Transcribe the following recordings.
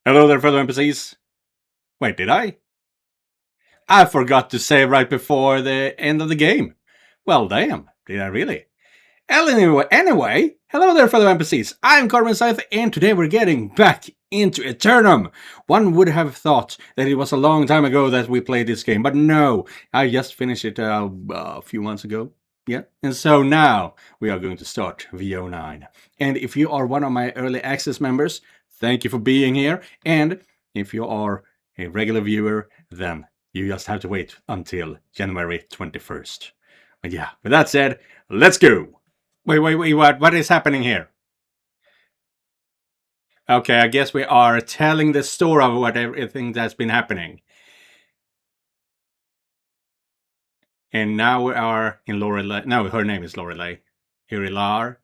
Hello there, fellow NPCs. Wait, did I? I forgot to save right before the end of the game. Well, damn, did I really? Anyway, hello there, fellow NPCs. I'm Scythe, and today we're getting back into Eternum. One would have thought that it was a long time ago that we played this game, but no, I just finished it a few months ago. Yeah, and so now we are going to start VO9. And if you are one of my early access members, thank you for being here. And if you are a regular viewer, then you just have to wait until January 21st. But yeah, with that said, let's go! Wait, what is happening here? Okay, I guess we are telling the story of what everything that's been happening. And now we are in Lorelei. No, her name is Lorelei. Irilar.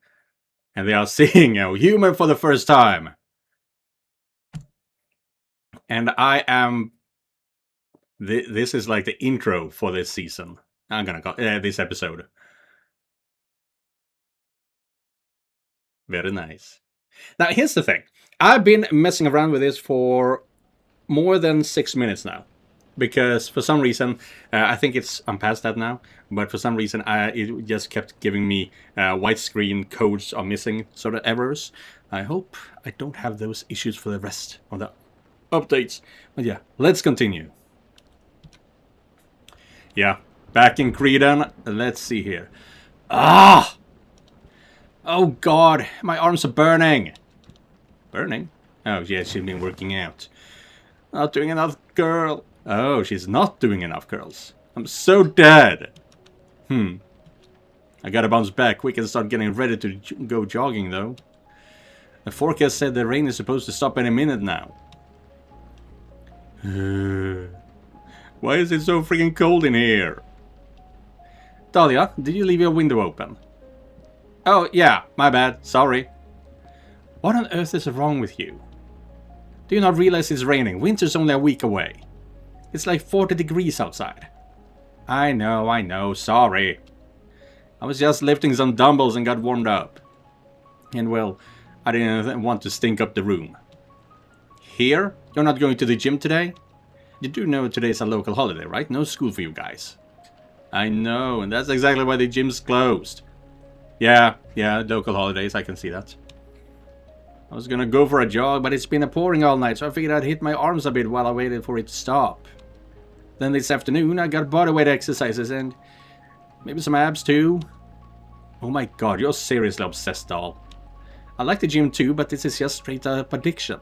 And they are seeing a human for the first time. And I am... This is like the intro for this season. I'm gonna call this episode. Very nice. Now, here's the thing. I've been messing around with this for more than 6 minutes now. Because for some reason, I think I'm past that now, but for some reason it just kept giving me white screen codes are missing sort of errors. I hope I don't have those issues for the rest of the updates. But yeah, let's continue. Yeah, back in Cretan. Let's see here. Ah! Oh god, my arms are burning. Burning? Oh yeah, she's been working out. Not doing enough, girl. Oh, she's not doing enough, girls. I'm so dead. I gotta bounce back quick and start getting ready to go jogging, though. The forecast said the rain is supposed to stop any minute now. Why is it so freaking cold in here? Dahlia, did you leave your window open? Oh, yeah, my bad. Sorry. What on earth is wrong with you? Do you not realize it's raining? Winter's only a week away. It's like 40 degrees outside. I know, sorry. I was just lifting some dumbbells and got warmed up. And well, I didn't want to stink up the room. Here? You're not going to the gym today? You do know today's a local holiday, right? No school for you guys. I know, and that's exactly why the gym's closed. Yeah, local holidays, I can see that. I was gonna go for a jog, but it's been pouring all night, so I figured I'd hit my arms a bit while I waited for it to stop. Then this afternoon, I got bodyweight exercises and maybe some abs too. Oh my god, you're seriously obsessed, doll. I like the gym too, but this is just straight up addiction.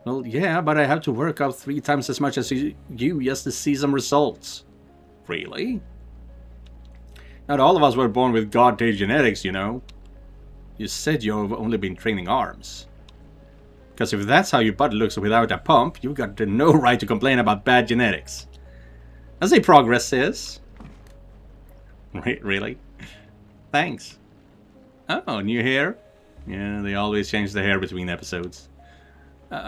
Well, yeah, but I have to work out 3 times as much as you just to see some results. Really? Not all of us were born with god-tier genetics, you know. You said you've only been training arms. Because if that's how your body looks without a pump, you've got no right to complain about bad genetics. I say progress is. Really? Thanks. Oh, new hair? Yeah, they always change the hair between episodes.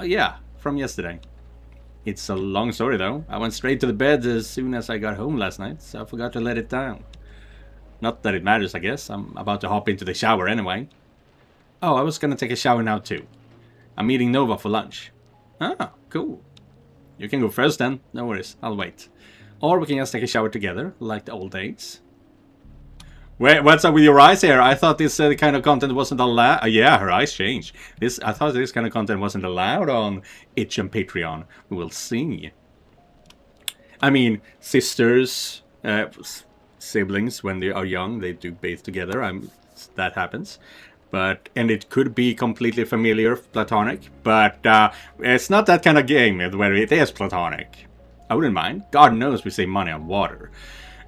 Yeah, from yesterday. It's a long story though. I went straight to the bed as soon as I got home last night, so I forgot to let it down. Not that it matters, I guess. I'm about to hop into the shower anyway. Oh, I was gonna take a shower now too. I'm meeting Nova for lunch. Ah, cool. You can go first then. No worries, I'll wait. Or we can just take a shower together, like the old days. Wait, what's up with your eyes here? I thought this kind of content wasn't allowed. Yeah, her eyes changed. I thought this kind of content wasn't allowed on Itch and Patreon. We will see. I mean, sisters, siblings, when they are young, they do bathe together. That happens. And it could be completely familiar, platonic. But it's not that kind of game where it is platonic. I wouldn't mind. God knows we save money on water.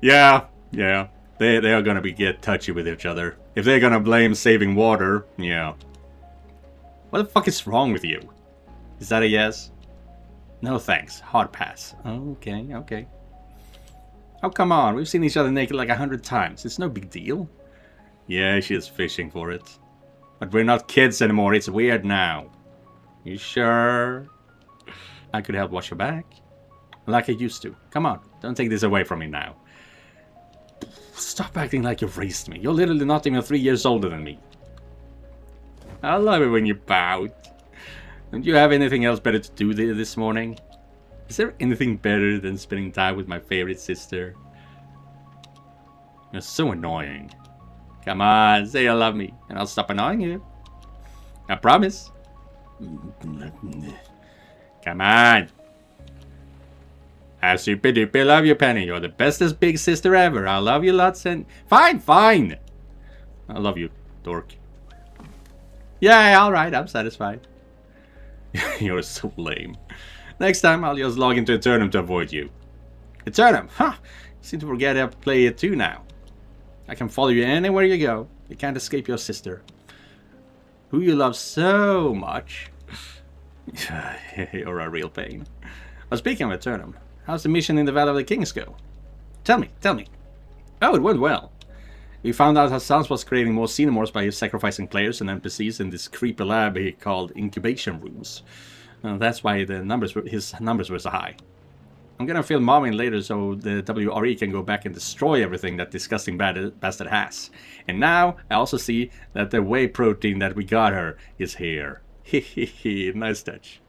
Yeah. They are gonna get touchy with each other. If they're gonna blame saving water, yeah. What the fuck is wrong with you? Is that a yes? No thanks. Hard pass. Okay. Oh, come on. We've seen each other naked like 100 times. It's no big deal. Yeah, she's fishing for it. But we're not kids anymore. It's weird now. You sure? I could help wash your back. Like I used to. Come on. Don't take this away from me now. Stop acting like you've raised me. You're literally not even 3 years older than me. I love it when you pout. Don't you have anything else better to do this morning? Is there anything better than spending time with my favorite sister? You're so annoying. Come on, say you love me, and I'll stop annoying you. I promise. Come on. I super duper love you, Penny. You're the bestest big sister ever. I love you lots and... Fine, fine. I love you, dork. Yeah, alright, I'm satisfied. You're so lame. Next time, I'll just log into Eternum to avoid you. Eternum? Huh! You seem to forget how to play it too now. I can follow you anywhere you go. You can't escape your sister. Who you love so much. You're a real pain. But speaking of Eternum, how's the mission in the Valley of the Kings go? Tell me, tell me. Oh, it went well. We found out how Sans was creating more xenomorphs by sacrificing players and NPCs in this creepy lab he called incubation rooms. That's why his numbers were so high. I'm gonna film Mommy later so the WRE can go back and destroy everything that disgusting bastard has. And now I also see that the whey protein that we got her is here. Hehehe, nice touch.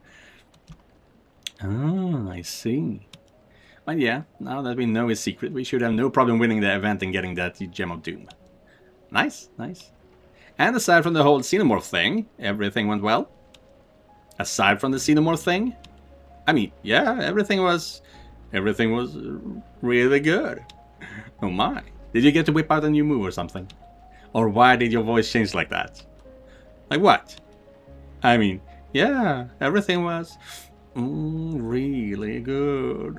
Oh, I see. But yeah, now that we know his secret, we should have no problem winning the event and getting that Gem of Doom. Nice, nice. And aside from the whole xenomorph thing, everything went well? Aside from the xenomorph thing? I mean, yeah, everything was really good. Oh my. Did you get to whip out a new move or something? Or why did your voice change like that? Like what? I mean, yeah, everything was really good.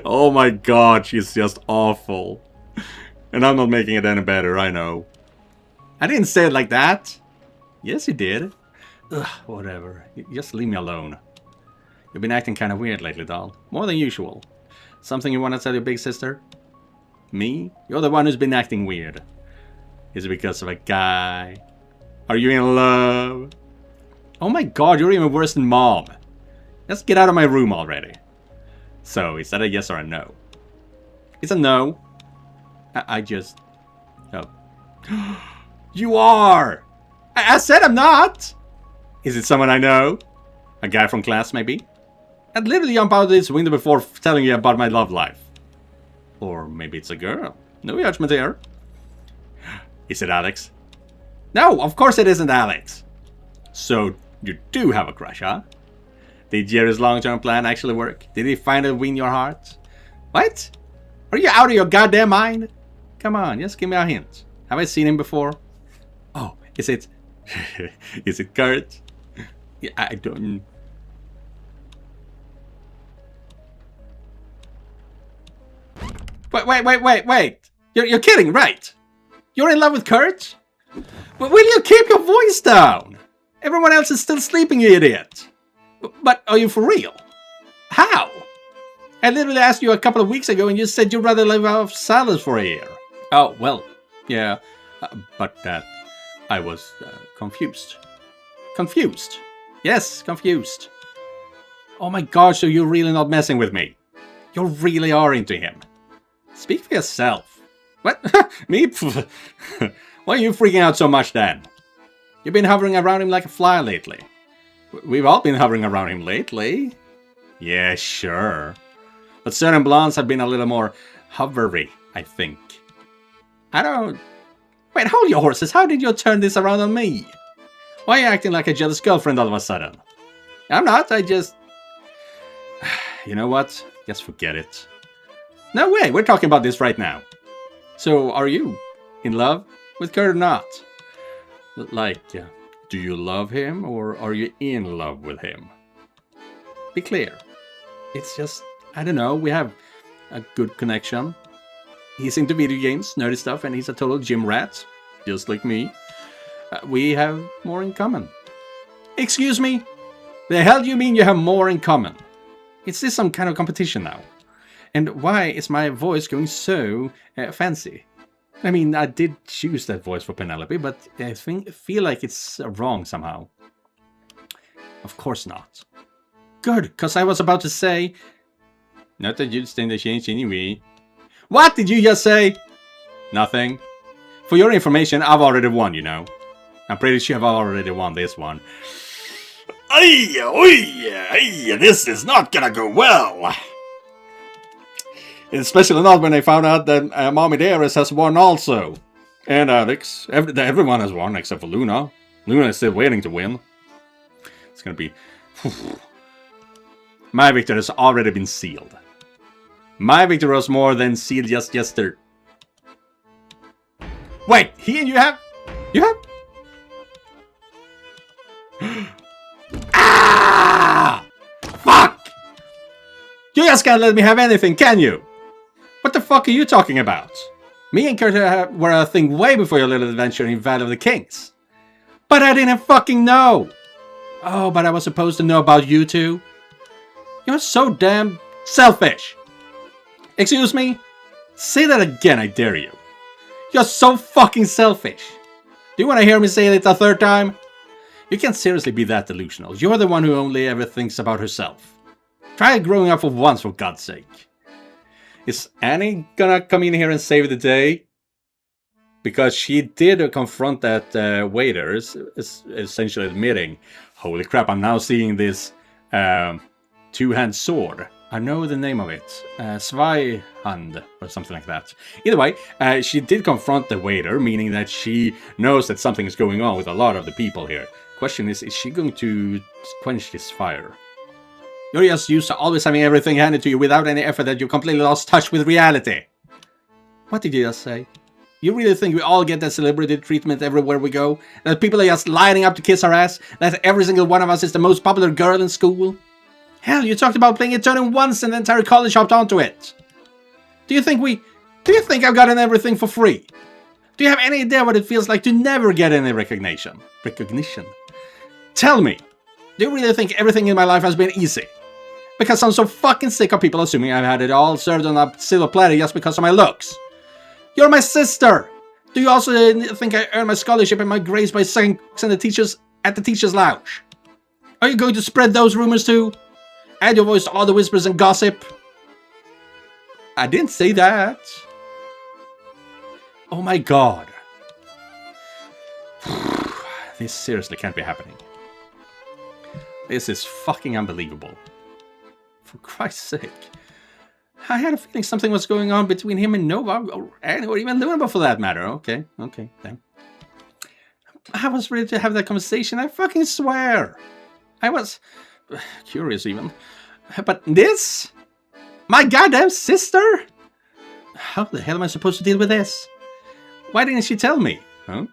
Oh my god, she's just awful. And I'm not making it any better, I know. I didn't say it like that. Yes, you did. Ugh, whatever. Just leave me alone. You've been acting kind of weird lately, doll. More than usual. Something you want to tell your big sister? Me? You're the one who's been acting weird. Is it because of a guy? Are you in love? Oh my god, you're even worse than Mom. Just get out of my room already. So, is that a yes or a no? It's a no. I just... Oh. You are! I said I'm not! Is it someone I know? A guy from class, maybe? I'd literally jump out of this window before telling you about my love life. Or maybe it's a girl. No judgment here. Is it Alex? No, of course it isn't Alex. So, you do have a crush, huh? Did Jerry's long-term plan actually work? Did he finally win your heart? What? Are you out of your goddamn mind? Come on, just give me a hint. Have I seen him before? Oh, is it... is it Kurt? Yeah, I don't... Wait. You're kidding, right? You're in love with Kurt? But will you keep your voice down? Everyone else is still sleeping, you idiot. But are you for real? How? I literally asked you a couple of weeks ago and you said you'd rather live off salads for a year. Oh, well, yeah, but that... I was confused. Confused? Yes, confused. Oh my gosh, so you're really not messing with me? You really are into him. Speak for yourself. What? Me? Why are you freaking out so much then? You've been hovering around him like a fly lately. We've all been hovering around him lately. Yeah, sure. But certain blondes have been a little more hovery, I think. I don't... Wait, hold your horses. How did you turn this around on me? Why are you acting like a jealous girlfriend all of a sudden? I'm not, I just... You know what? Just forget it. No way, we're talking about this right now. So, are you in love with Kurt or not? Like, do you love him or are you in love with him? Be clear. It's just, I don't know, we have a good connection. He's into video games, nerdy stuff, and he's a total gym rat, just like me. We have more in common. Excuse me? The hell do you mean you have more in common? Is this some kind of competition now? And why is my voice going so fancy? I mean, I did choose that voice for Penelope, but I feel like it's wrong somehow. Of course not. Good, because I was about to say... Not that you'd stand a chance anyway. What did you just say? Nothing. For your information, I've already won, you know. I'm pretty sure I've already won this one. This is not gonna go well. Especially not when they found out that Mommy Dearest has won also. And Alex. Everyone has won except for Luna. Luna is still waiting to win. It's gonna be... My victory has already been sealed. My victory was more than sealed just yesterday. Wait, you have? You have? Ah! Fuck! You just can't let me have anything, can you? What the fuck are you talking about? Me and Kurt were a thing way before your little adventure in Valley of the Kings. But I didn't fucking know! Oh, but I was supposed to know about you two? You're so damn selfish! Excuse me? Say that again, I dare you. You're so fucking selfish. Do you want to hear me say it a third time? You can't seriously be that delusional. You're the one who only ever thinks about herself. Try growing up for once, for God's sake. Is Annie gonna come in here and save the day? Because she did confront that waiter, essentially admitting, holy crap, I'm now seeing this two-hand sword. I know the name of it. Zweihand, or something like that. Either way, she did confront the waiter, meaning that she knows that something is going on with a lot of the people here. Question is she going to quench this fire? You're just used to always having everything handed to you without any effort that you completely lost touch with reality. What did you just say? You really think we all get that celebrity treatment everywhere we go? That people are just lining up to kiss our ass? That every single one of us is the most popular girl in school? Hell, you talked about playing Eternum once and the entire college hopped onto it. Do you think I've gotten everything for free? Do you have any idea what it feels like to never get any recognition? Tell me, do you really think everything in my life has been easy? Because I'm so fucking sick of people assuming I've had it all served on a silver platter just because of my looks. You're my sister! Do you also think I earned my scholarship and my grades by sucking cocks at the teacher's lounge? Are you going to spread those rumors too? Add your voice to all the whispers and gossip? I didn't say that. Oh my god. This seriously can't be happening. This is fucking unbelievable. For Christ's sake. I had a feeling something was going on between him and Nova, or even Luna for that matter. Okay, then. I was ready to have that conversation, I fucking swear. I was curious even. But this? My goddamn sister? How the hell am I supposed to deal with this? Why didn't she tell me? Huh?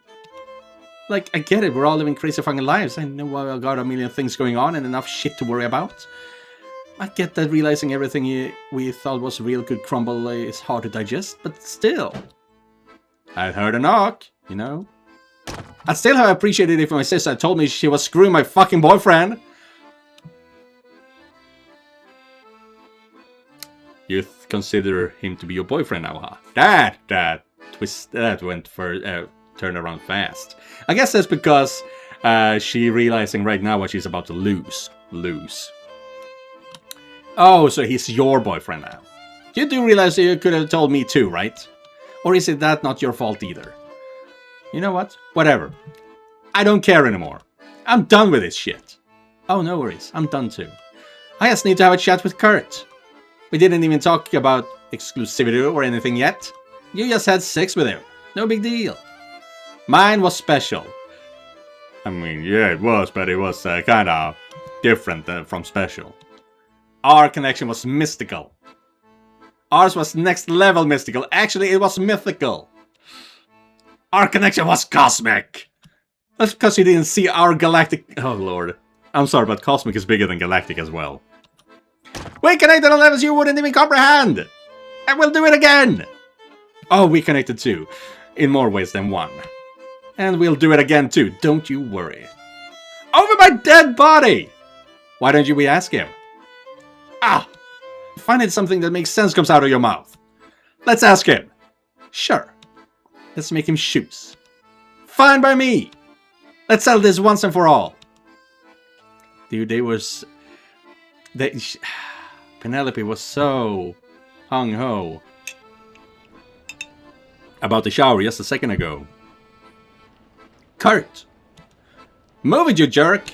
Like, I get it, we're all living crazy fucking lives. I know I've got a million things going on and enough shit to worry about. I get that realizing everything we thought was real could crumble is hard to digest, but still. I heard a knock, you know. I'd still have appreciated it if my sister had told me she was screwing my fucking boyfriend. You consider him to be your boyfriend now, huh? That went for turn around fast. I guess that's because she realizing right now what she's about to lose. Oh, so he's your boyfriend now. You do realize you could have told me too, right? Or is it that not your fault either? You know what? Whatever. I don't care anymore. I'm done with this shit. Oh, no worries. I'm done too. I just need to have a chat with Kurt. We didn't even talk about exclusivity or anything yet. You just had sex with him. No big deal. Mine was special. I mean, yeah, it was, but it was kind of different from special. Our connection was mystical. Ours was next level mystical. Actually, it was mythical. Our connection was cosmic. That's because you didn't see our galactic... Oh, Lord. I'm sorry, but cosmic is bigger than galactic as well. We connected on levels you wouldn't even comprehend. And we'll do it again. Oh, we connected too. In more ways than one. And we'll do it again too. Don't you worry. Over my dead body! Why don't we ask him? Ah! Finally something that makes sense comes out of your mouth. Let's ask him. Sure. Let's make him shoes. Fine by me. Let's settle this once and for all. Dude, Penelope was so hung-ho about the shower just a second ago. Kurt! Move it, you jerk!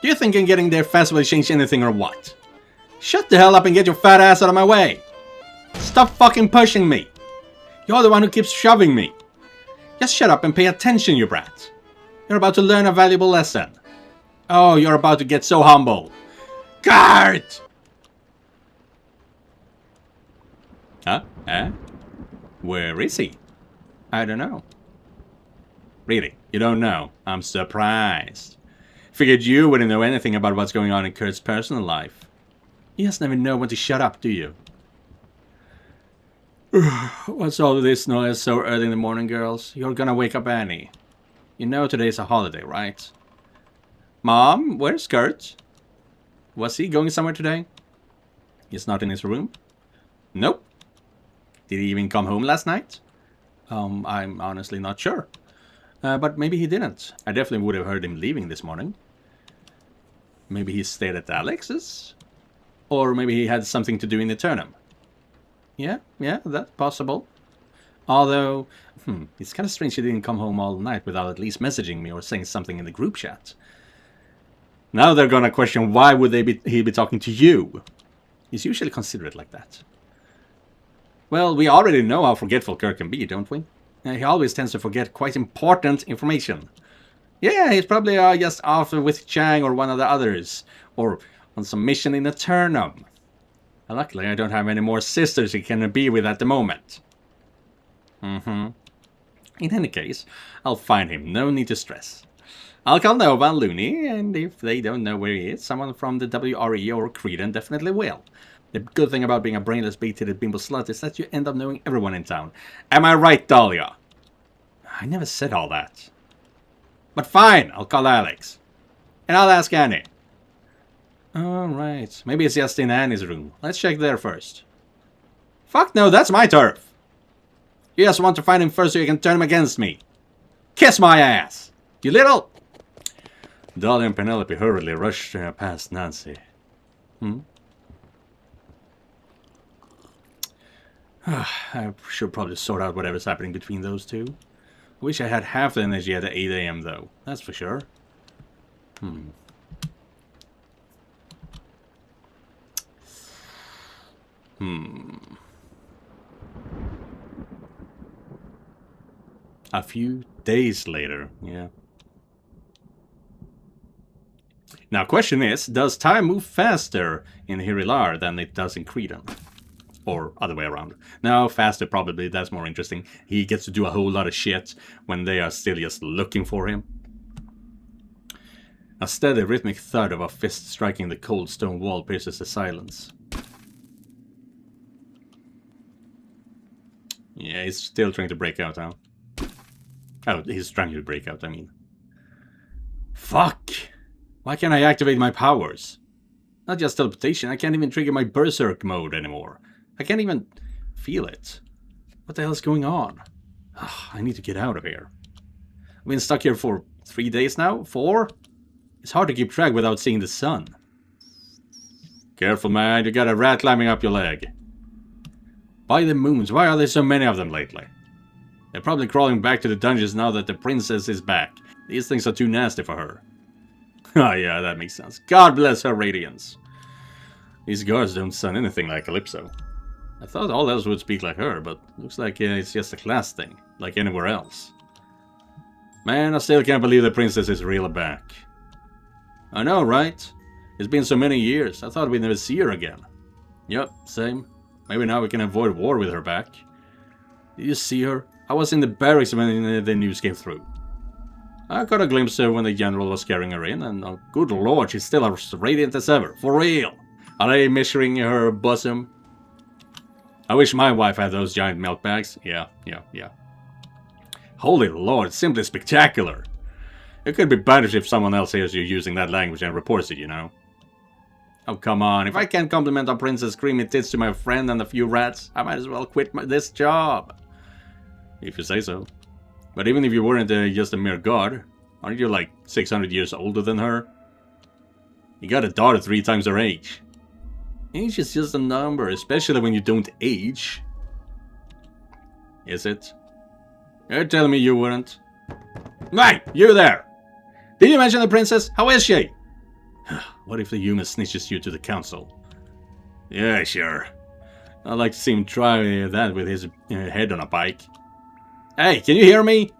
Do you think getting there fast will change anything or what? Shut the hell up and get your fat ass out of my way! Stop fucking pushing me! You're the one who keeps shoving me! Just shut up and pay attention, you brat! You're about to learn a valuable lesson. Oh, you're about to get so humble. Guard! Huh? Eh? Where is he? I don't know. Really? You don't know? I'm surprised. Figured you wouldn't know anything about what's going on in Kurt's personal life. You just never know when to shut up, do you? What's all this noise so early in the morning, girls? You're gonna wake up Annie. You know today's a holiday, right? Mom, where's Kurt? Was he going somewhere today? He's not in his room? Nope. Did he even come home last night? I'm honestly not sure. But maybe he didn't. I definitely would have heard him leaving this morning. Maybe he stayed at Alex's? Or maybe he had something to do in Eternum. Yeah, that's possible. Although, it's kind of strange he didn't come home all night without at least messaging me or saying something in the group chat. Now they're gonna question why would he be talking to you? He's usually considerate like that. Well, we already know how forgetful Kirk can be, don't we? He always tends to forget quite important information. Yeah, he's probably just off with Chang or one of the others. Or on some mission in Eternum. Luckily, I don't have any more sisters he can be with at the moment. In any case, I'll find him. No need to stress. I'll call Nova and Looney, and if they don't know where he is, someone from the WRE or Creedon definitely will. The good thing about being a brainless, big-titted bimbo slut is that you end up knowing everyone in town. Am I right, Dahlia? I never said all that. But fine, I'll call Alex. And I'll ask Annie. Alright, maybe it's just in Annie's room. Let's check there first. Fuck no, that's my turf. You just want to find him first so you can turn him against me. Kiss my ass, you little... Dahlia and Penelope hurriedly rushed past Nancy. I should probably sort out whatever's happening between those two. I wish I had half the energy at 8 AM though, that's for sure. A few days later, yeah. Now, question is, does time move faster in Hirilar than it does in Creedon? Or other way around. No, faster probably, that's more interesting. He gets to do a whole lot of shit when they are still just looking for him. A steady rhythmic thud of a fist striking the cold stone wall pierces the silence. Yeah, he's still trying to break out now. Oh, he's trying to break out, I mean. Fuck! Why can't I activate my powers? Not just teleportation, I can't even trigger my berserk mode anymore. I can't even feel it. What the hell is going on? Ugh, I need to get out of here. I've been stuck here for 3 days now? 4? It's hard to keep track without seeing the sun. Careful, man, you got a rat climbing up your leg. By the moons, why are there so many of them lately? They're probably crawling back to the dungeons now that the princess is back. These things are too nasty for her. Oh yeah, that makes sense. God bless her radiance. These guards don't sound anything like Calypso. I thought all else would speak like her, but looks like it's just a class thing, like anywhere else. Man, I still can't believe the princess is really back. I know, right? It's been so many years, I thought we'd never see her again. Yep, same. Maybe now we can avoid war with her back. Did you see her? I was in the barracks when the news came through. I got a glimpse of when the general was carrying her in, and oh, good lord, she's still as radiant as ever, for real. Are they measuring her bosom? I wish my wife had those giant milk bags. Yeah. Holy lord, simply spectacular. It could be banished if someone else hears you using that language and reports it, you know. Oh, come on. If I can't compliment a princess screaming tits to my friend and a few rats, I might as well quit this job. If you say so. But even if you weren't just a mere god, aren't you like 600 years older than her? You got a daughter 3 times her age. Age is just a number, especially when you don't age. Is it? You're telling me you wouldn't? Hey, you there! Did you mention the princess? How is she? What if the human snitches you to the council? Yeah, sure. I'd like to see him try that with his head on a bike. Hey, can you hear me?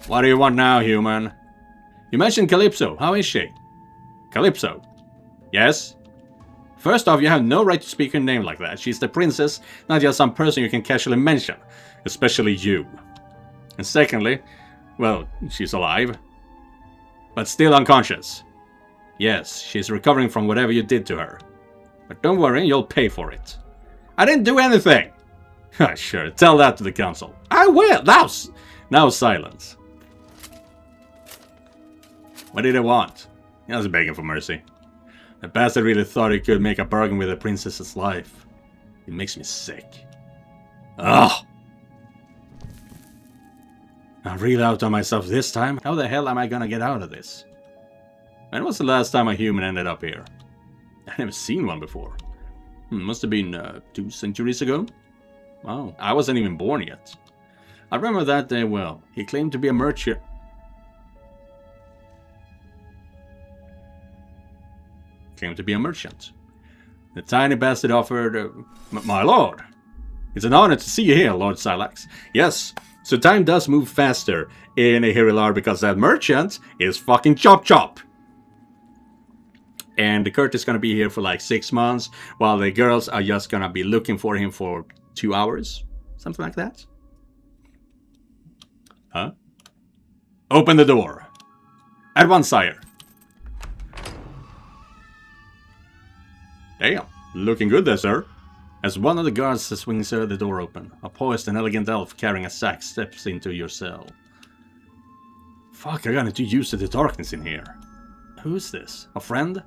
What do you want now, human? You mentioned Calypso. How is she? Calypso? Yes? First off, you have no right to speak her name like that. She's the princess, not just some person you can casually mention. Especially you. And secondly, well, she's alive. But still unconscious. Yes, she's recovering from whatever you did to her. But don't worry, you'll pay for it. I didn't do anything! Sure, tell that to the council. I will! Now silence. What did he want? He was begging for mercy. The bastard really thought he could make a bargain with the princess's life. It makes me sick. Ugh! I'm really out on myself this time. How the hell am I gonna get out of this? When was the last time a human ended up here? I've never seen one before. Must have been 2 centuries ago? Wow, I wasn't even born yet. I remember that day well. He claimed to be a merchant. The tiny bastard offered, my lord. It's an honor to see you here, Lord Silax. Yes, so time does move faster in a Herilar because that merchant is fucking Chop Chop. And Kurt is gonna be here for like 6 months, while the girls are just gonna be looking for him for 2 hours. Something like that. Huh? Open the door. At once, sire. Damn, looking good there, sir. As one of the guards swings the door open, a poised and elegant elf carrying a sack steps into your cell. Fuck, I got too used to the darkness in here. Who's this? A friend?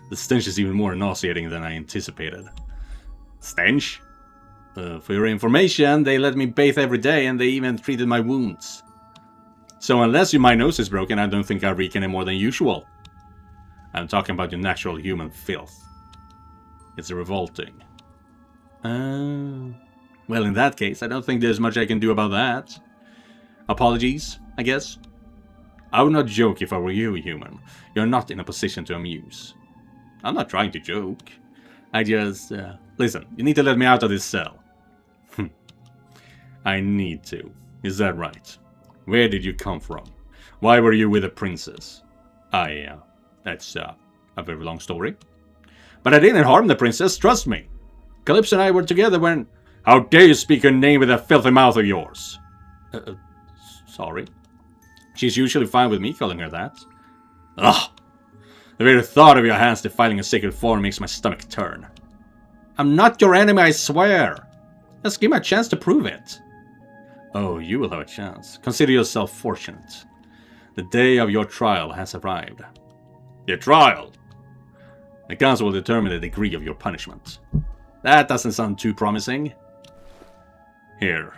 The stench is even more nauseating than I anticipated. Stench? For your information, they let me bathe every day and they even treated my wounds. So unless my nose is broken, I don't think I reek any more than usual. I'm talking about your natural human filth. It's revolting. Well, in that case, I don't think there's much I can do about that. Apologies, I guess. I would not joke if I were you, human. You're not in a position to amuse. I'm not trying to joke. I just... listen, you need to let me out of this cell. I need to. Is that right? Where did you come from? Why were you with a princess? That's a very long story. But I didn't harm the princess, trust me. Calypso and I were together when... How dare you speak her name with that filthy mouth of yours? Sorry. She's usually fine with me calling her that. Ugh! The very thought of your hands defiling a sacred form makes my stomach turn. I'm not your enemy, I swear! Just give me a chance to prove it. Oh, you will have a chance. Consider yourself fortunate. The day of your trial has arrived. Your trial? The council will determine the degree of your punishment. That doesn't sound too promising. Here.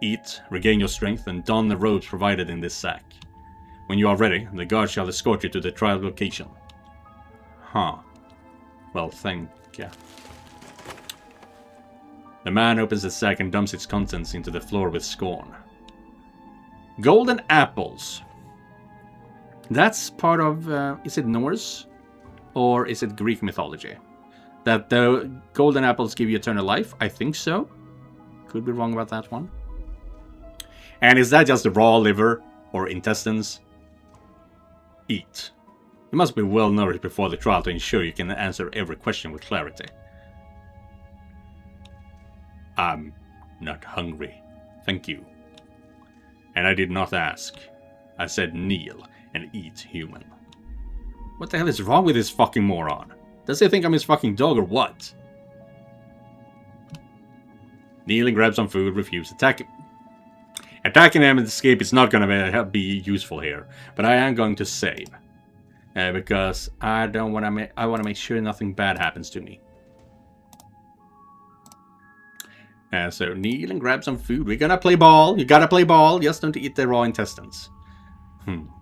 Eat, regain your strength, and don the robes provided in this sack. When you are ready, the guard shall escort you to the trial location. Huh. Well, thank you. The man opens the sack and dumps its contents into the floor with scorn. Golden apples. That's part of, is it Norse? Or is it Greek mythology? That the golden apples give you eternal life? I think so. Could be wrong about that one. And is that just the raw liver or intestines? Eat. You must be well nourished before the trial to ensure you can answer every question with clarity. I'm not hungry, thank you. And I did not ask. I said kneel and eat, human. What the hell is wrong with this fucking moron? Does he think I'm his fucking dog or what? Kneel and grab some food, refuse attacking. Attacking him and escape is not gonna be useful here, but I am going to save. Because I don't want to I want to make sure nothing bad happens to me. So kneel and grab some food. We're gonna play ball. You gotta play ball. Just don't eat the raw intestines.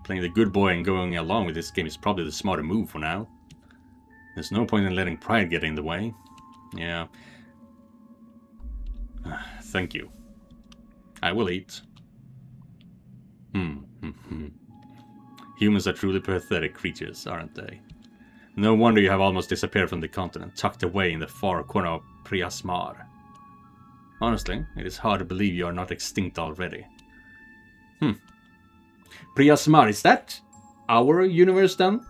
Playing the good boy and going along with this game is probably the smarter move for now. There's no point in letting pride get in the way. Yeah. Thank you. I will eat. Humans are truly pathetic creatures, aren't they? No wonder you have almost disappeared from the continent, tucked away in the far corner of Priasmar. Honestly, it is hard to believe you are not extinct already. Priasmar, is that our universe then?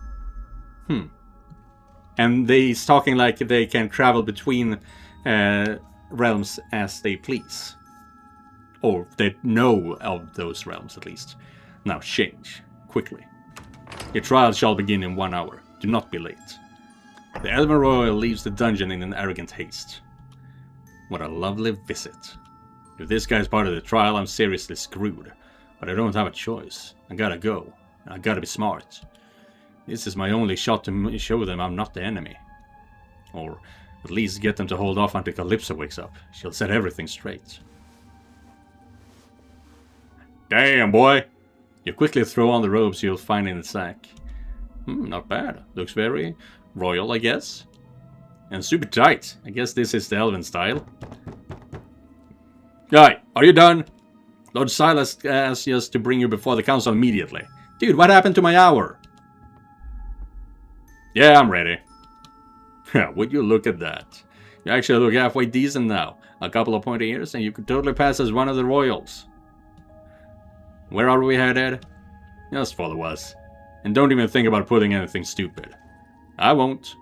And he's talking like they can travel between realms as they please. Or they know of those realms, at least. Now, change. Quickly. Your trial shall begin in 1 hour. Do not be late. The Elven Royal leaves the dungeon in an arrogant haste. What a lovely visit. If this guy's part of the trial, I'm seriously screwed. But I don't have a choice. I gotta go. I gotta be smart. This is my only shot to show them I'm not the enemy. Or at least get them to hold off until Calypso wakes up. She'll set everything straight. Damn, boy! You quickly throw on the robes you'll find in the sack. Not bad. Looks very royal, I guess. And super tight. I guess this is the Elven style. Guy, are you done? Lord Silas asks us to bring you before the council immediately. Dude, what happened to my hour? Yeah, I'm ready. Would you look at that? You actually look halfway decent now. A couple of pointy ears and you could totally pass as one of the royals. Where are we headed? Just follow us. And don't even think about putting anything stupid. I won't.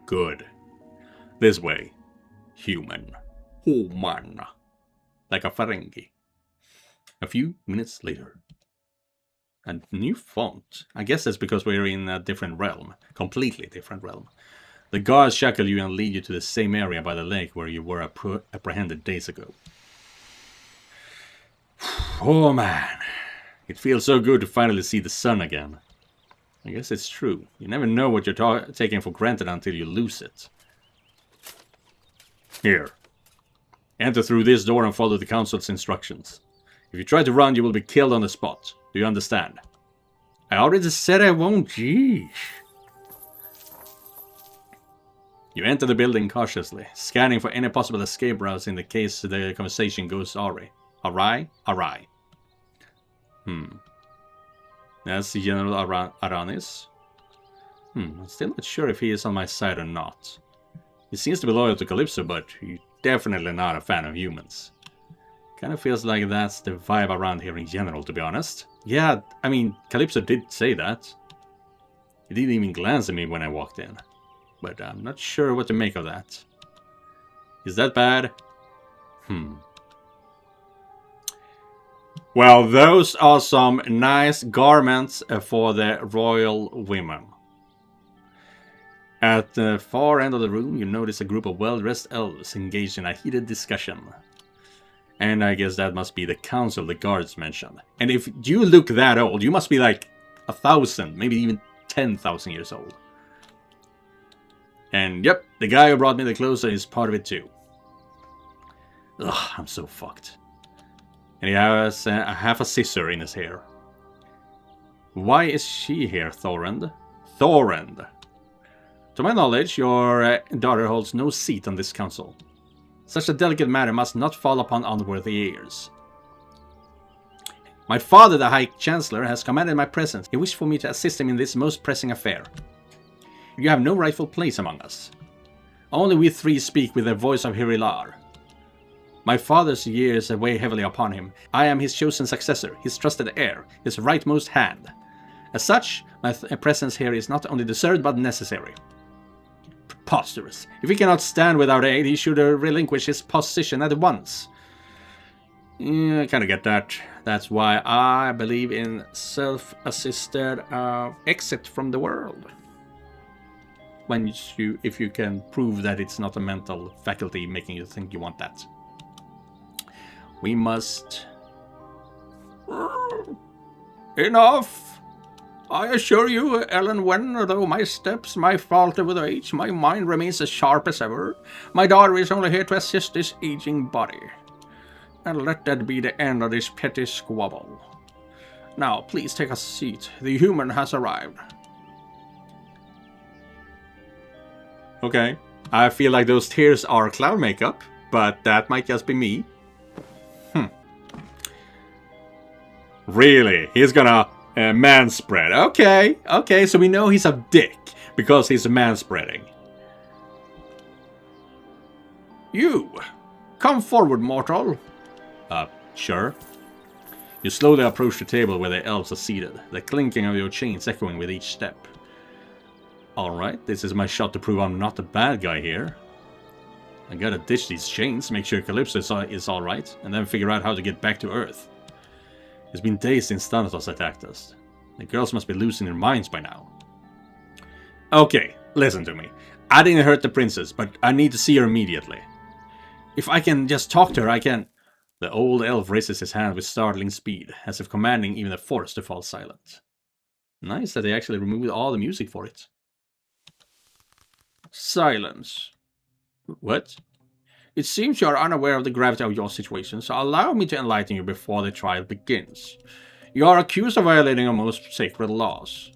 Good. This way. Human. Omen. Like a Ferengi. A few minutes later. A new font. I guess that's because we're in a different realm. Completely different realm. The guards shackle you and lead you to the same area by the lake where you were apprehended days ago. Oh man. It feels so good to finally see the sun again. I guess it's true. You never know what you're taking for granted until you lose it. Here. Enter through this door and follow the council's instructions. If you try to run, you will be killed on the spot. Do you understand? I already said I won't, jeez. You enter the building cautiously, scanning for any possible escape routes in the case the conversation goes awry. Awry? That's the General Aranis. I'm still not sure if he is on my side or not. He seems to be loyal to Calypso, but he's definitely not a fan of humans. Kind of feels like that's the vibe around here in general, to be honest. Yeah, I mean, Calypso did say that. He didn't even glance at me when I walked in. But I'm not sure what to make of that. Is that bad? Well, those are some nice garments for the royal women. At the far end of the room, you notice a group of well-dressed elves engaged in a heated discussion. And I guess that must be the council the guards mentioned. And if you look that old, you must be like 1,000, maybe even 10,000 years old. And yep, the guy who brought me the clothes is part of it too. Ugh, I'm so fucked. And he has half a scissor in his hair. Why is she here, Thorend? Thorend! To my knowledge, your daughter holds no seat on this council. Such a delicate matter must not fall upon unworthy ears. My father, the High Chancellor, has commanded my presence. He wished for me to assist him in this most pressing affair. You have no rightful place among us. Only we three speak with the voice of Hirilar. My father's years weigh heavily upon him. I am his chosen successor, his trusted heir, his rightmost hand. As such, my presence here is not only deserved but necessary. Preposterous. If he cannot stand without aid, he should relinquish his position at once. I kind of get that. That's why I believe in self-assisted exit from the world. If you can prove that it's not a mental faculty making you think you want that. We must... Enough! I assure you, Ellen, when, though my steps might falter with age, my mind remains as sharp as ever. My daughter is only here to assist this aging body. And let that be the end of this petty squabble. Now, please take a seat. The human has arrived. Okay. I feel like those tears are cloud makeup, but that might just be me. Really? He's gonna manspread. Okay, so we know he's a dick because he's manspreading. You! Come forward, mortal. Sure. You slowly approach the table where the elves are seated, the clinking of your chains echoing with each step. Alright, this is my shot to prove I'm not the bad guy here. I gotta ditch these chains, make sure Calypso is alright, and then figure out how to get back to Earth. It's been days since Thanatos attacked us. The girls must be losing their minds by now. Okay, listen to me. I didn't hurt the princess, but I need to see her immediately. If I can just talk to her, I can... The old elf raises his hand with startling speed, as if commanding even the forest to fall silent. Nice that they actually removed all the music for it. Silence. What? It seems you are unaware of the gravity of your situation, so allow me to enlighten you before the trial begins. You are accused of violating our most sacred laws.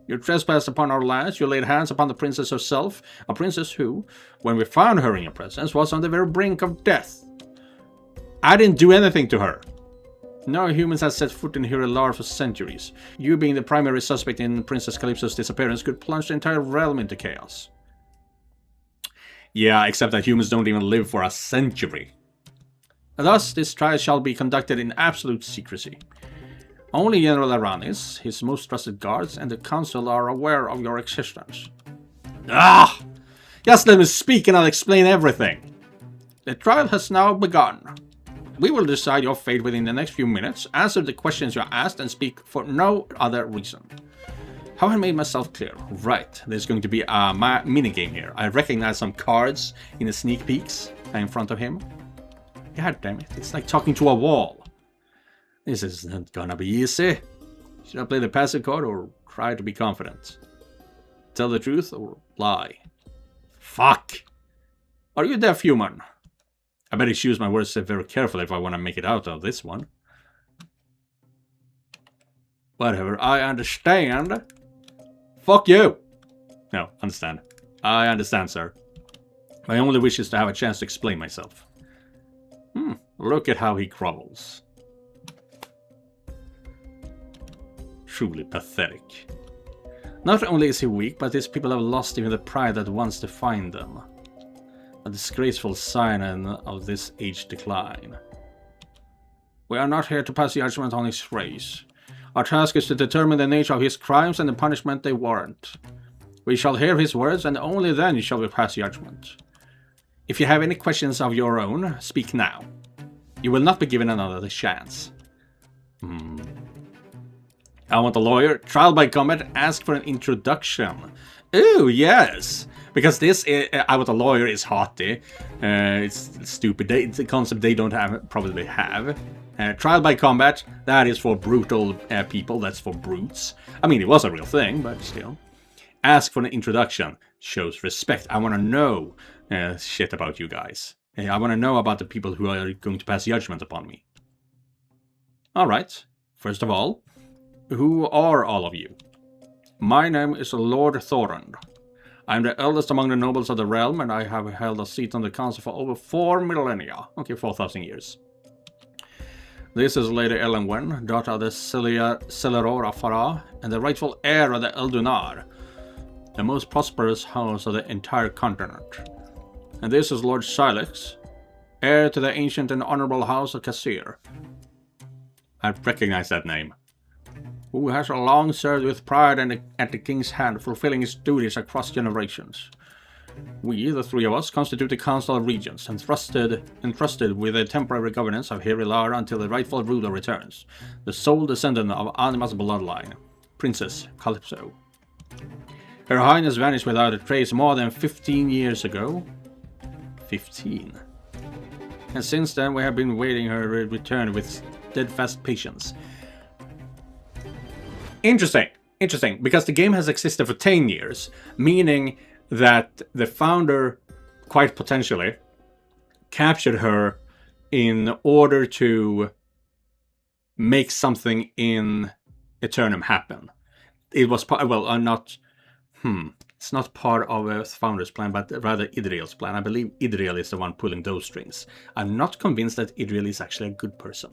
You trespassed upon our lands, you laid hands upon the princess herself, a princess who, when we found her in your presence, was on the very brink of death. I didn't do anything to her. No humans have set foot in Hiralar for centuries. You being the primary suspect in Princess Calypso's disappearance could plunge the entire realm into chaos. Yeah, except that humans don't even live for a century. Thus, this trial shall be conducted in absolute secrecy. Only General Aranis, his most trusted guards, and the council are aware of your existence. Ah! Just let me speak and I'll explain everything. The trial has now begun. We will decide your fate within the next few minutes, answer the questions you're asked, and speak for no other reason. Have I made myself clear? Right, there's going to be a minigame here. I recognize some cards in the sneak peeks in front of him. God damn it, it's like talking to a wall. This isn't gonna be easy. Should I play the passive card or try to be confident? Tell the truth or lie? Fuck! Are you a deaf human? I better choose my words very carefully if I want to make it out of this one. Whatever, I understand. Fuck you! No, understand. I understand, sir. My only wish is to have a chance to explain myself. Look at how he grovels. Truly pathetic. Not only is he weak, but his people have lost even the pride that once defined them. A disgraceful sign of this age decline. We are not here to pass judgment on his race. Our task is to determine the nature of his crimes and the punishment they warrant. We shall hear his words, and only then shall we pass judgment. If you have any questions of your own, speak now. You will not be given another chance. I want a lawyer. Trial by combat. Ask for an introduction. Ooh, yes. Because this, I want a lawyer, is haughty. It's stupid. It's a concept they don't probably have. Trial by combat. That is for brutal people. That's for brutes. I mean, it was a real thing, but still. Ask for an introduction. Shows respect. I want to know shit about you guys. I want to know about the people who are going to pass judgment upon me. Alright. First of all, who are all of you? My name is Lord Thorund. I am the eldest among the nobles of the realm, and I have held a seat on the council for over 4 millennia. Okay, 4,000 years. This is Lady Elenwen, daughter of the Celeror of Farah, and the rightful heir of the Eldunar, the most prosperous house of the entire continent. And this is Lord Silex, heir to the ancient and honorable house of Kasir. I recognize that name. Who has long served with pride at the king's hand, fulfilling his duties across generations. We, the three of us, constitute the Council of Regents, entrusted with the temporary governance of Hirilar until the rightful ruler returns, the sole descendant of Anima's bloodline, Princess Calypso. Her Highness vanished without a trace more than 15 years ago. 15. And since then we have been waiting her return with steadfast patience. Interesting, because the game has existed for 10 years, meaning that the founder, quite potentially, captured her in order to make something in Eternum happen. It was, well, not, It's not part of a founder's plan, but rather Idriel's plan. I believe Idriel is the one pulling those strings. I'm not convinced that Idriel is actually a good person.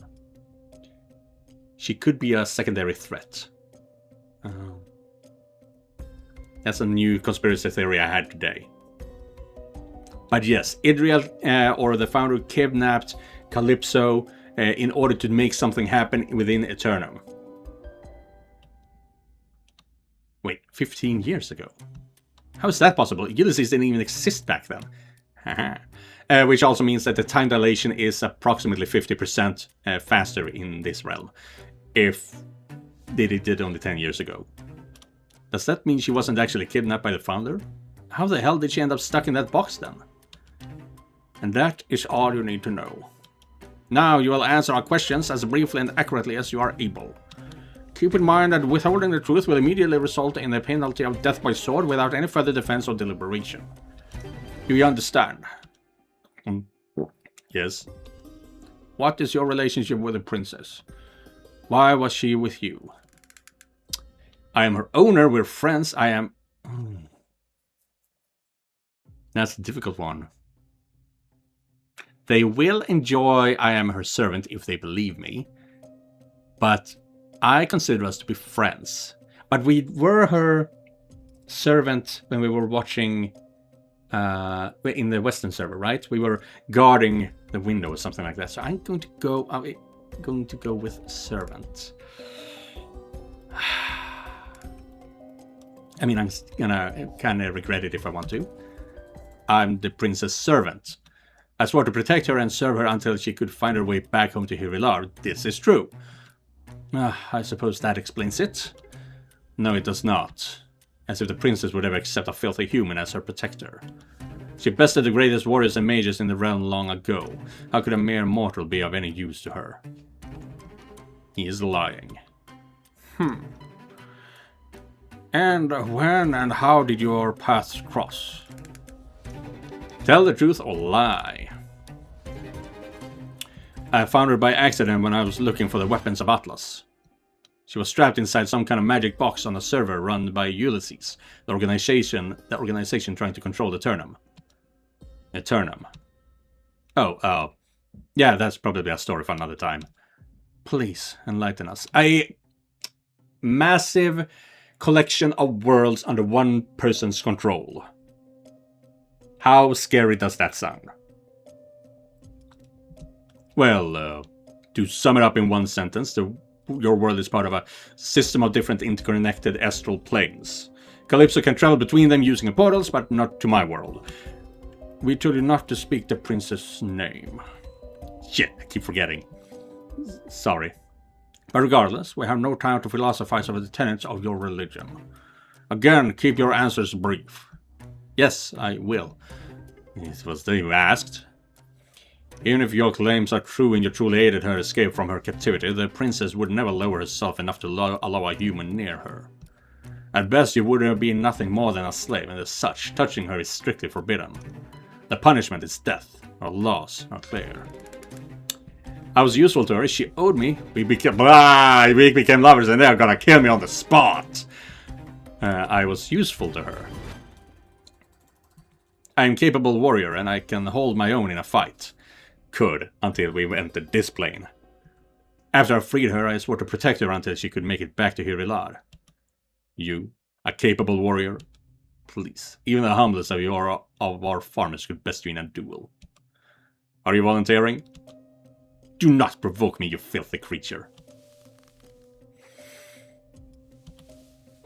She could be a secondary threat. That's a new conspiracy theory I had today. But yes, Idriel, or the founder, kidnapped Calypso in order to make something happen within Eternum. Wait, 15 years ago? How is that possible? Ulysses didn't even exist back then. Which also means that the time dilation is approximately 50% faster in this realm. If they did it only 10 years ago. Does that mean she wasn't actually kidnapped by the founder? How the hell did she end up stuck in that box then? And that is all you need to know. Now you will answer our questions as briefly and accurately as you are able. Keep in mind that withholding the truth will immediately result in the penalty of death by sword without any further defense or deliberation. Do you understand? Yes. What is your relationship with the princess? Why was she with you? I am her owner, we're friends, I am... That's a difficult one. They will enjoy I am her servant if they believe me. But I consider us to be friends. But we were her servant when we were watching in the Western server, right? We were guarding the window or something like that. So I'm going to go with servant. I mean, I'm gonna kind of regret it if I want to. I'm the princess' servant. I swore to protect her and serve her until she could find her way back home to Hirilar. This is true. I suppose that explains it. No, it does not. As if the princess would ever accept a filthy human as her protector. She bested the greatest warriors and mages in the realm long ago. How could a mere mortal be of any use to her? He is lying. And when and how did your paths cross? Tell the truth or lie. I found her by accident when I was looking for the weapons of Atlas. She was strapped inside some kind of magic box on a server run by Ulysses, the organization trying to control Eternum. Eternum. Yeah, that's probably a story for another time. Please, enlighten us. A massive collection of worlds under one person's control. How scary does that sound? Well, to sum it up in one sentence, your world is part of a system of different interconnected astral planes. Calypso can travel between them using portals, but not to my world. We told you not to speak the princess' name. Shit, I keep forgetting. Sorry. But regardless, we have no time to philosophize over the tenets of your religion. Again, keep your answers brief. Yes, I will. It was they who asked. Even if your claims are true and you truly aided her escape from her captivity, the princess would never lower herself enough to allow a human near her. At best, you would be nothing more than a slave, and as such, touching her is strictly forbidden. The punishment is death. Our laws are clear. I was useful to her. She owed me. We became lovers, and they're gonna kill me on the spot. I was useful to her. I am a capable warrior, and I can hold my own in a fight. Could, until we entered this plane. After I freed her, I swore to protect her until she could make it back to Hirilar. You, a capable warrior? Please, even the humblest of our farmers could best you in a duel. Are you volunteering? Do not provoke me, you filthy creature.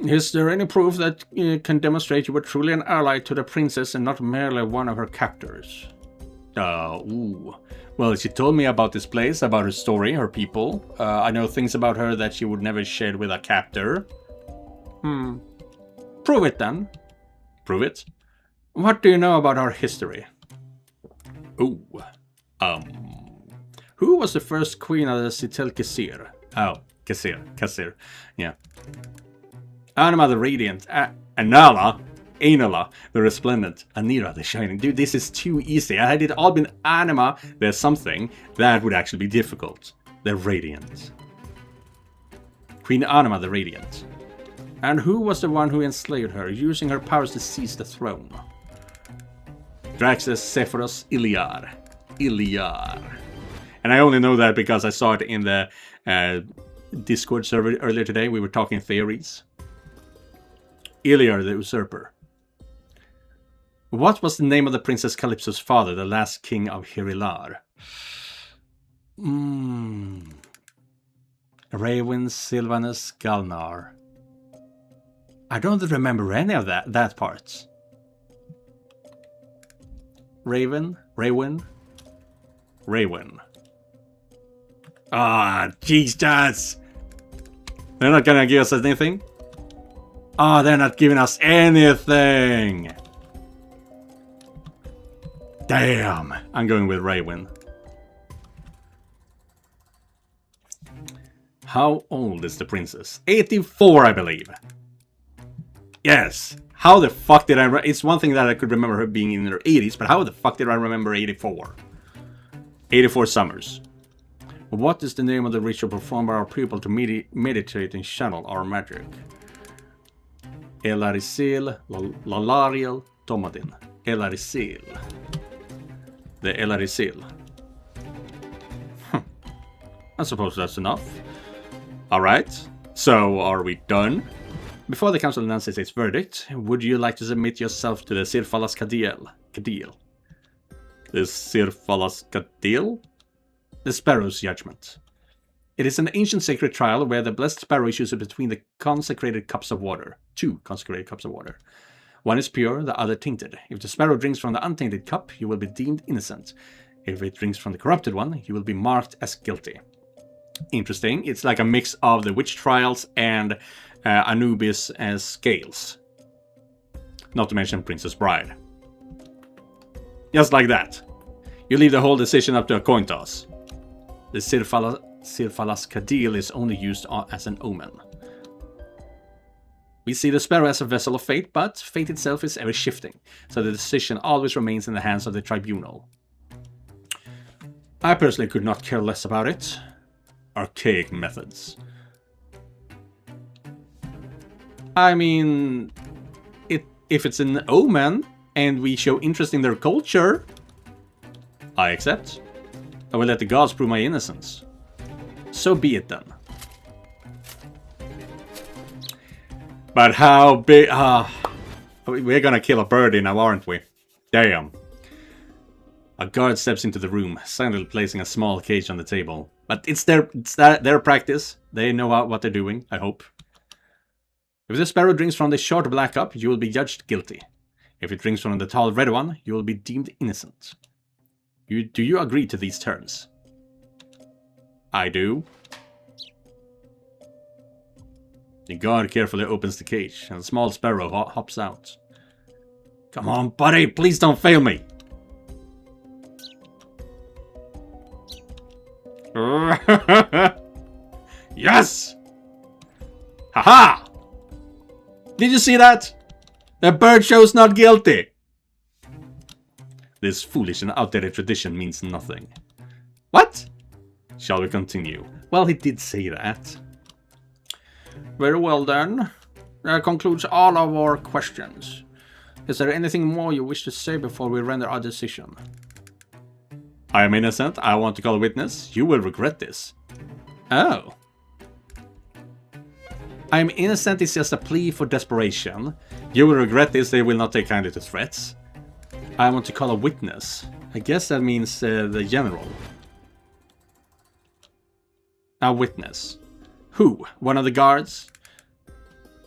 Is there any proof that can demonstrate you were truly an ally to the princess and not merely one of her captors? Well, she told me about this place, about her story, her people. I know things about her that she would never share with a captor. Prove it then. Prove it? What do you know about our history? Who was the first queen of the Scythe Kasir? Kasir, yeah. Anima the Radiant, Anala the Resplendent, Anira the Shining. Dude, this is too easy. Had it all been Anima, there's something that would actually be difficult. The Radiant. Queen Anima the Radiant. And who was the one who enslaved her, using her powers to seize the throne? Draxus Sephiros Iliar. Iliar. And I only know that because I saw it in the Discord server earlier today. We were talking theories. Iliar the Usurper. What was the name of the Princess Calypso's father, the last king of Hirilar? Raven, Sylvanus, Galnar. I don't remember any of that part. Raven. Ah, Jesus! They're not gonna give us anything? Ah, they're not giving us anything! Damn! I'm going with Raven. How old is the princess? 84, I believe. Yes. How the fuck did I... It's one thing that I could remember her being in her 80s, but how the fuck did I remember 84? 84 summers. What is the name of the ritual performed by our people to meditate and channel our magic? Elarisil, Lalariel, Tomadin. Elarisil. The Elarisil. I suppose that's enough. Alright, so are we done? Before the council announces its verdict, would you like to submit yourself to the Sirfalas Kadil? The Sirfalas Kadil? The Sparrow's judgment. It is an ancient sacred trial where the blessed Sparrow issues between the consecrated cups of water. 2 consecrated cups of water. One is pure, the other tainted. If the Sparrow drinks from the untainted cup, you will be deemed innocent. If it drinks from the corrupted one, you will be marked as guilty. Interesting. It's like a mix of the witch trials and Anubis as scales. Not to mention Princess Bride. Just like that. You leave the whole decision up to a coin toss. The Sirfalas Kadil is only used as an omen. We see the Sparrow as a vessel of fate, but fate itself is ever shifting, so the decision always remains in the hands of the tribunal. I personally could not care less about it. Archaic methods. I mean, if it's an omen and we show interest in their culture, I accept. I will let the gods prove my innocence. So be it then. But how big... we're gonna kill a birdie now, aren't we? Damn. A guard steps into the room, silently placing a small cage on the table. But it's their practice. They know what they're doing, I hope. If the Sparrow drinks from the short black cup, you will be judged guilty. If it drinks from the tall red one, you will be deemed innocent. Do you agree to these terms? I do. The guard carefully opens the cage, and a small Sparrow hops out. Come on, buddy, please don't fail me! Yes! Haha! Did you see that? The bird shows not guilty! This foolish and outdated tradition means nothing. What? Shall we continue? Well, he did say that. Very well then. That concludes all of our questions. Is there anything more you wish to say before we render our decision? I am innocent. I want to call a witness. You will regret this. Oh. I am innocent is just a plea for desperation. You will regret this. They will not take kindly to threats. I want to call a witness. I guess that means the general. A witness. Who? One of the guards?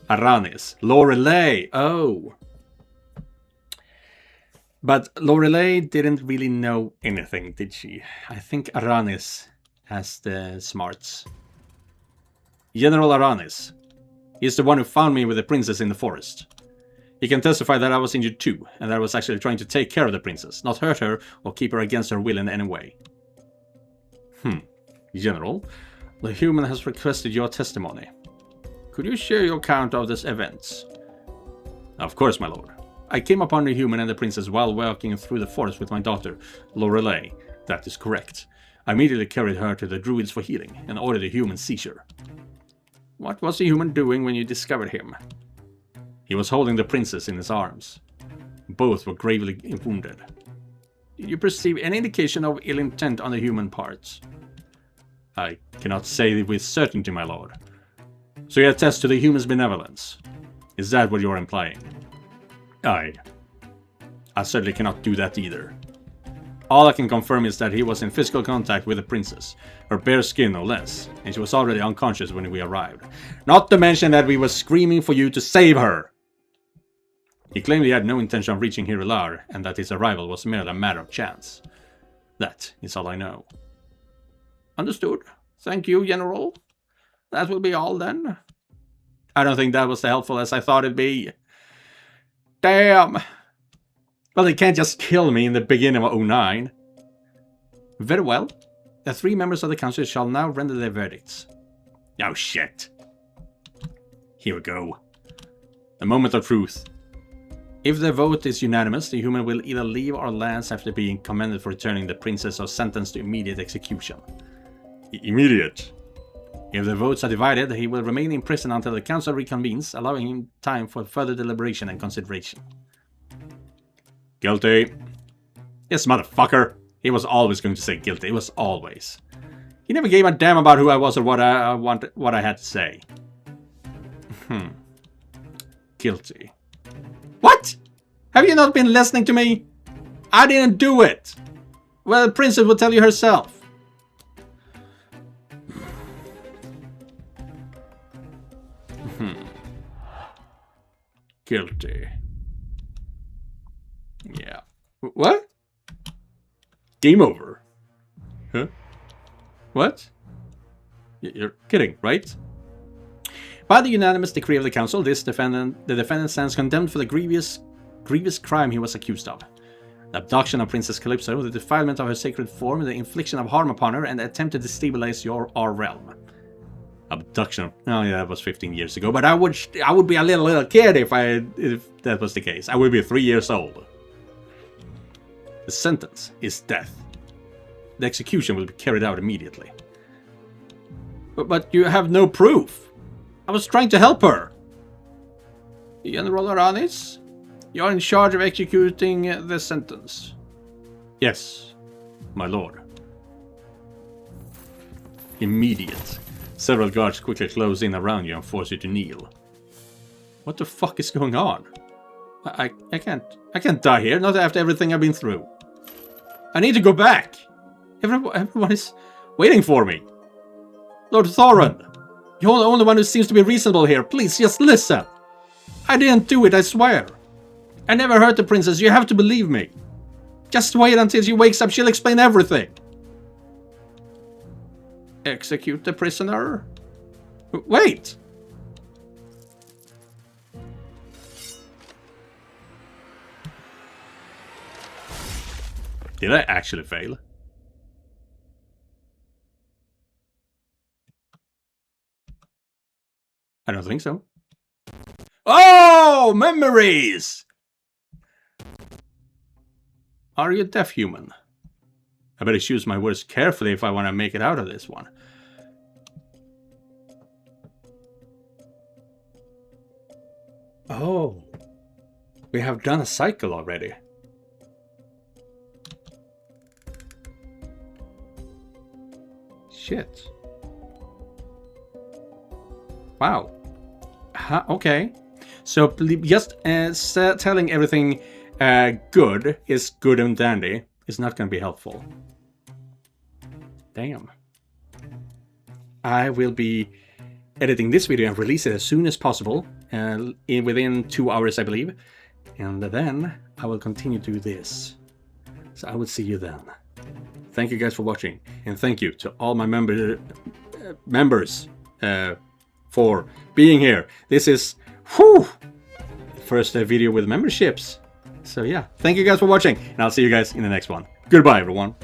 Aranis. Lorelei. Oh. But Lorelei didn't really know anything, did she? I think Aranis has the smarts. General Aranis. He's the one who found me with the princess in the forest. He can testify that I was injured too, and that I was actually trying to take care of the princess, not hurt her or keep her against her will in any way. General, the human has requested your testimony. Could you share your account of these events? Of course, my lord. I came upon the human and the princess while walking through the forest with my daughter, Lorelei. That is correct. I immediately carried her to the druids for healing and ordered a human seizure. What was the human doing when you discovered him? He was holding the princess in his arms. Both were gravely wounded. Did you perceive any indication of ill intent on the human part? I cannot say with certainty, my lord. So you attest to the human's benevolence. Is that what you're implying? I certainly cannot do that either. All I can confirm is that he was in physical contact with the princess, her bare skin no less, and she was already unconscious when we arrived. Not to mention that we were screaming for you to save her! He claimed he had no intention of reaching Hirular, and that his arrival was merely a matter of chance. That is all I know. Understood. Thank you, General. That will be all then. I don't think that was as helpful as I thought it'd be. Damn! Well, they can't just kill me in the beginning of 09. Very well. The 3 members of the council shall now render their verdicts. Oh shit. Here we go. The moment of truth. If the vote is unanimous, the human will either leave our lands after being commended for returning the princess or sentenced to immediate execution. Immediate? If the votes are divided, he will remain in prison until the council reconvenes, allowing him time for further deliberation and consideration. Guilty. Yes, motherfucker. He was always going to say guilty. It was always. He never gave a damn about who I was or what I had to say. Guilty. What? Have you not been listening to me? I didn't do it. Well, the princess will tell you herself. Guilty. Yeah. What? Game over. Huh? What? You're kidding, right? By the unanimous decree of the council, the defendant stands condemned for the grievous crime he was accused of. The abduction of Princess Calypso, the defilement of her sacred form, the infliction of harm upon her, and the attempt to destabilize our realm. Abduction. Oh yeah, that was 15 years ago, but I would be a little kid if that was the case. I would be 3 years old. The sentence is death. The execution will be carried out immediately. But you have no proof. I was trying to help her. General Aranis, you are in charge of executing the sentence. Yes, my lord. Immediate. Several guards quickly close in around you and force you to kneel. What the fuck is going on? I can't die here, not after everything I've been through. I need to go back. Everyone is waiting for me. Lord Thorin, you're the only one who seems to be reasonable here. Please, just listen. I didn't do it, I swear. I never hurt the princess, you have to believe me. Just wait until she wakes up, she'll explain everything. Execute the prisoner? Wait! Did I actually fail? I don't think so. Oh! Memories! Are you deaf, human? I better choose my words carefully if I want to make it out of this one. Oh. We have done a cycle already. Shit. Wow. Okay. So just telling everything good is good and dandy is not going to be helpful. Damn. I will be editing this video and release it as soon as possible, within 2 hours, I believe. And then I will continue to do this. So I will see you then. Thank you guys for watching, and thank you to all my members for being here. This is the first video with memberships. So yeah, thank you guys for watching, and I'll see you guys in the next one. Goodbye, everyone.